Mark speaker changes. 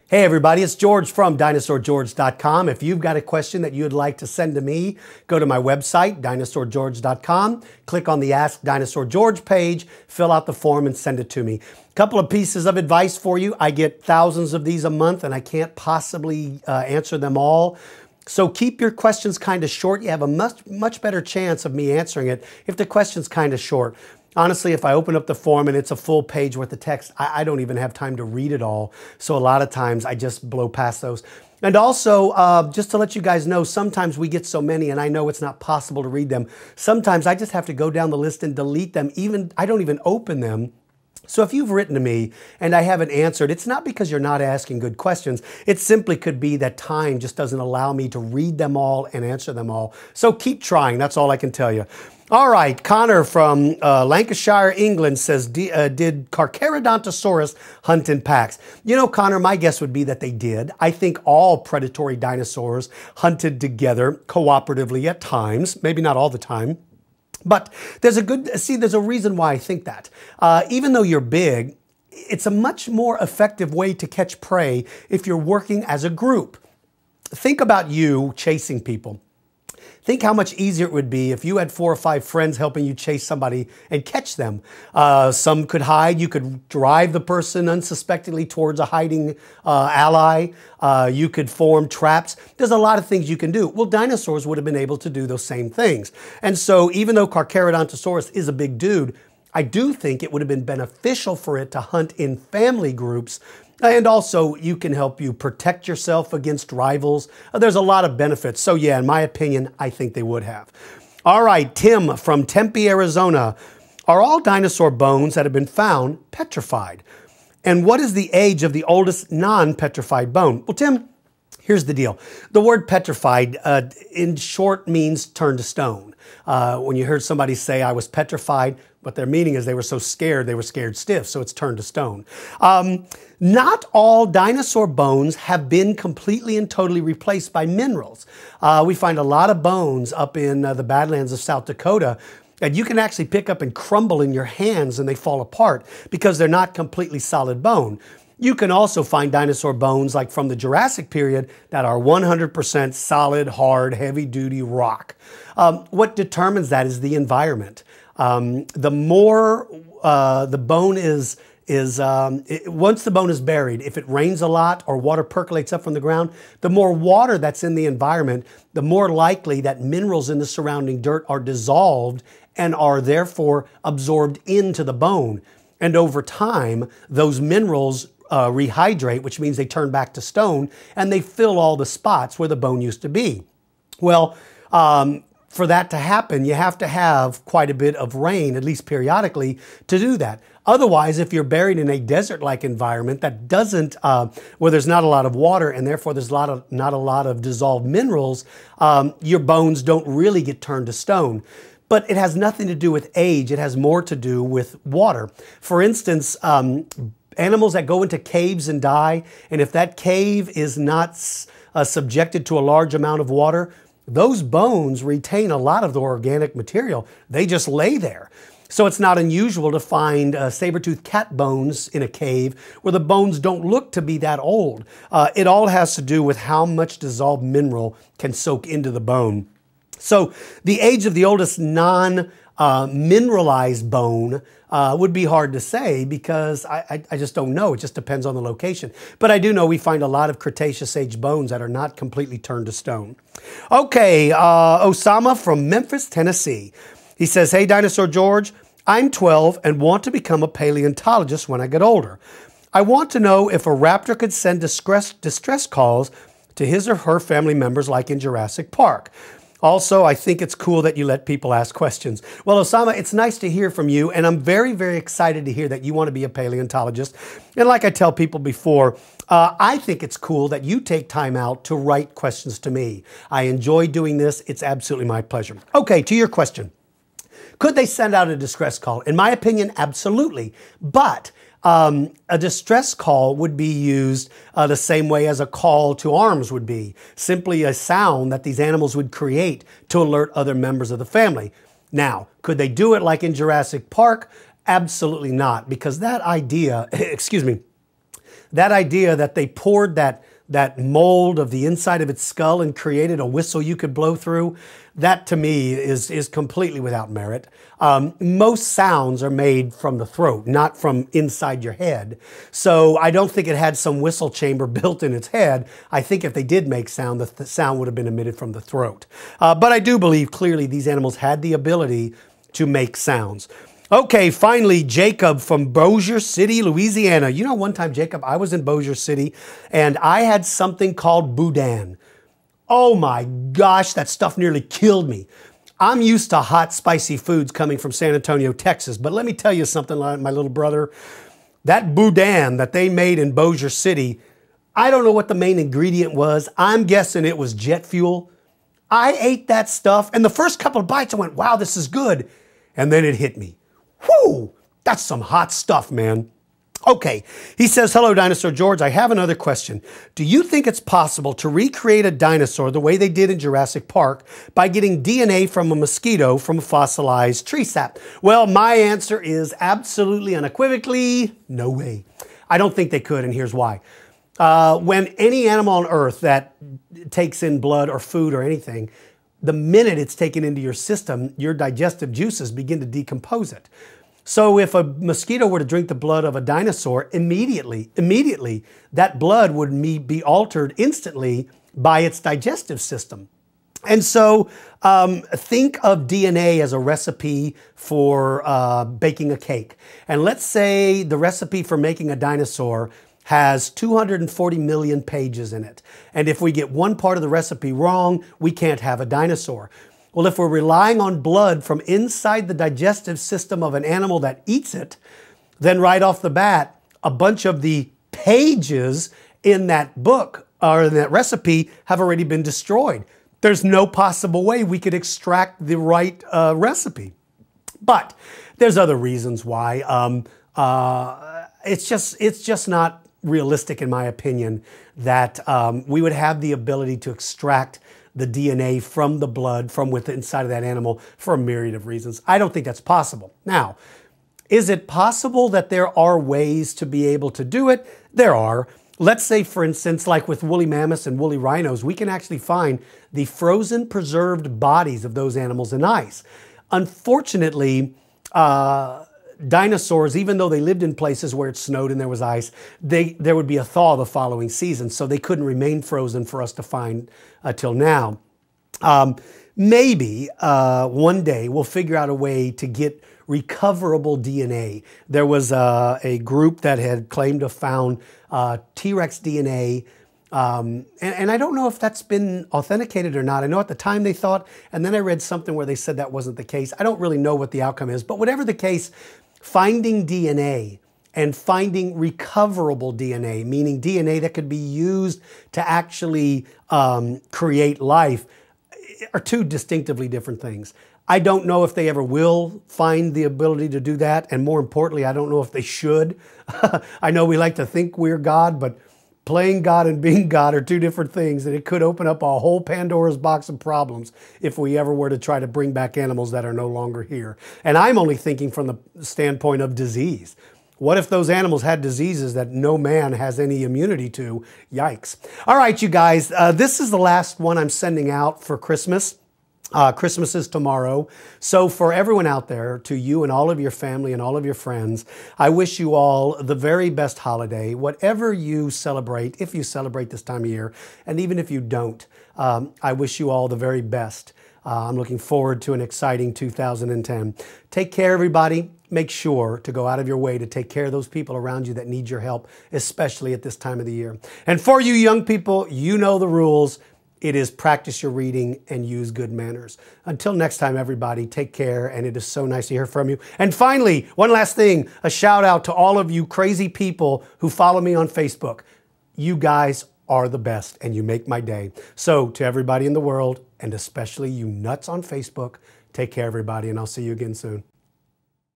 Speaker 1: Hey everybody, it's George from DinosaurGeorge.com. If you've got a question that you'd like to send to me, go to my website, DinosaurGeorge.com, click on the Ask Dinosaur George page, fill out the form and send it to me. A couple of pieces of advice for you. I get thousands of these a month and I can't possibly answer them all. So keep your questions kind of short. You have a much better chance of me answering it if the question's kind of short. Honestly, if I open up the form and it's a full page worth of text, I don't even have time to read it all. So a lot of times I just blow past those. And also, just to let you guys know, sometimes we get so many and I know it's not possible to read them. Sometimes I just have to go down the list and delete them. I don't even open them. So if you've written to me and I haven't answered, it's not because you're not asking good questions. It simply could be that time just doesn't allow me to read them all and answer them all. So keep trying. That's all I can tell you. All right, Connor from Lancashire, England says, did Carcharodontosaurus hunt in packs? You know, Connor, my guess would be that they did. I think all predatory dinosaurs hunted together cooperatively at times, maybe not all the time. But there's a reason why I think that. Even though you're big, it's a much more effective way to catch prey if you're working as a group. Think about you chasing people. Think how much easier it would be if you had 4 or 5 friends helping you chase somebody and catch them. Some could hide. You could drive the person unsuspectingly towards a hiding ally. You could form traps. There's a lot of things you can do. Well, dinosaurs would have been able to do those same things. And so even though Carcharodontosaurus is a big dude, I do think it would have been beneficial for it to hunt in family groups. And also, you can help you protect yourself against rivals. There's a lot of benefits. So yeah, in my opinion, I think they would have. All right, Tim from Tempe, Arizona. Are all dinosaur bones that have been found petrified? And what is the age of the oldest non-petrified bone? Well, Tim, here's the deal. The word petrified, in short, means turned to stone. When you heard somebody say, I was petrified, what they're meaning is they were so scared, they were scared stiff, so it's turned to stone. Not all dinosaur bones have been completely and totally replaced by minerals. We find a lot of bones up in the Badlands of South Dakota that you can actually pick up and crumble in your hands and they fall apart because they're not completely solid bone. You can also find dinosaur bones like from the Jurassic period that are 100% solid, hard, heavy-duty rock. What determines that is the environment. The more the bone once the bone is buried, if it rains a lot or water percolates up from the ground, the more water that's in the environment, the more likely that minerals in the surrounding dirt are dissolved and are therefore absorbed into the bone. And over time, those minerals rehydrate, which means they turn back to stone, and they fill all the spots where the bone used to be. Well, for that to happen, you have to have quite a bit of rain, at least periodically, to do that. Otherwise, if you're buried in a desert-like environment that doesn't, where there's not a lot of water and therefore there's not a lot of dissolved minerals, your bones don't really get turned to stone. But it has nothing to do with age. It has more to do with water. For instance, animals that go into caves and die, and if that cave is not subjected to a large amount of water, those bones retain a lot of the organic material. They just lay there. So it's not unusual to find saber-toothed cat bones in a cave where the bones don't look to be that old. It all has to do with how much dissolved mineral can soak into the bone. So the age of the oldest non-mineralized bone would be hard to say because I just don't know. It just depends on the location. But I do know we find a lot of Cretaceous age bones that are not completely turned to stone. Okay, Osama from Memphis, Tennessee. He says, hey, Dinosaur George, I'm 12 and want to become a paleontologist when I get older. I want to know if a raptor could send distress calls to his or her family members like in Jurassic Park. Also, I think it's cool that you let people ask questions. Well, Osama, it's nice to hear from you, and I'm very, very excited to hear that you want to be a paleontologist. And like I tell people before, I think it's cool that you take time out to write questions to me. I enjoy doing this. It's absolutely my pleasure. Okay, to your question. Could they send out a distress call? In my opinion, absolutely. But a distress call would be used the same way as a call to arms would be. Simply a sound that these animals would create to alert other members of the family. Now, could they do it like in Jurassic Park? Absolutely not, because that idea, excuse me, that idea that they poured that mold of the inside of its skull and created a whistle you could blow through, that to me is completely without merit. Most sounds are made from the throat, not from inside your head. So I don't think it had some whistle chamber built in its head. I think if they did make sound, the sound would have been emitted from the throat. But I do believe clearly these animals had the ability to make sounds. Okay, finally, Jacob from Bossier City, Louisiana. You know, one time, Jacob, I was in Bossier City and I had something called boudin. Oh my gosh, that stuff nearly killed me. I'm used to hot, spicy foods coming from San Antonio, Texas, but let me tell you something, my little brother. That boudin that they made in Bossier City, I don't know what the main ingredient was. I'm guessing it was jet fuel. I ate that stuff, and the first couple of bites, I went, wow, this is good. And then it hit me. Whoo, that's some hot stuff, man. Okay, he says, hello, Dinosaur George. I have another question. Do you think it's possible to recreate a dinosaur the way they did in Jurassic Park by getting DNA from a mosquito from a fossilized tree sap? Well, my answer is absolutely unequivocally no way. I don't think they could, and here's why. When any animal on Earth that takes in blood or food or anything, the minute it's taken into your system, your digestive juices begin to decompose it. So if a mosquito were to drink the blood of a dinosaur, immediately, that blood would be altered instantly by its digestive system. And so think of DNA as a recipe for baking a cake. And let's say the recipe for making a dinosaur has 240 million pages in it. And if we get one part of the recipe wrong, we can't have a dinosaur. Well, if we're relying on blood from inside the digestive system of an animal that eats it, then right off the bat, a bunch of the pages in that book or in that recipe have already been destroyed. There's no possible way we could extract the right recipe. But there's other reasons why. It's just not realistic, in my opinion, that we would have the ability to extract the DNA from the blood from within inside of that animal for a myriad of reasons. I don't think that's possible. Now, is it possible that there are ways to be able to do it? There are. Let's say, for instance, like with woolly mammoths and woolly rhinos, we can actually find the frozen, preserved bodies of those animals in ice. Unfortunately, dinosaurs, even though they lived in places where it snowed and there was ice, there would be a thaw the following season, so they couldn't remain frozen for us to find till now. Maybe one day we'll figure out a way to get recoverable DNA. There was a group that had claimed to have found T-Rex DNA, and I don't know if that's been authenticated or not. I know at the time they thought, and then I read something where they said that wasn't the case. I don't really know what the outcome is, but whatever the case, finding DNA and finding recoverable DNA, meaning DNA that could be used to actually create life, are two distinctively different things. I don't know if they ever will find the ability to do that, and more importantly, I don't know if they should. I know we like to think we're God, but playing God and being God are two different things, and it could open up a whole Pandora's box of problems if we ever were to try to bring back animals that are no longer here. And I'm only thinking from the standpoint of disease. What if those animals had diseases that no man has any immunity to? Yikes. All right, you guys, this is the last one I'm sending out for Christmas. Christmas is tomorrow. So for everyone out there, to you and all of your family and all of your friends, I wish you all the very best holiday, whatever you celebrate, if you celebrate this time of year, and even if you don't, I wish you all the very best. I'm looking forward to an exciting 2010. Take care, everybody. Make sure to go out of your way to take care of those people around you that need your help, especially at this time of the year. And for you young people, you know the rules. It is practice your reading and use good manners. Until next time, everybody, take care, and it is so nice to hear from you. And finally, one last thing, a shout out to all of you crazy people who follow me on Facebook. You guys are the best, and you make my day. So to everybody in the world, and especially you nuts on Facebook, take care, everybody, and I'll see you again soon.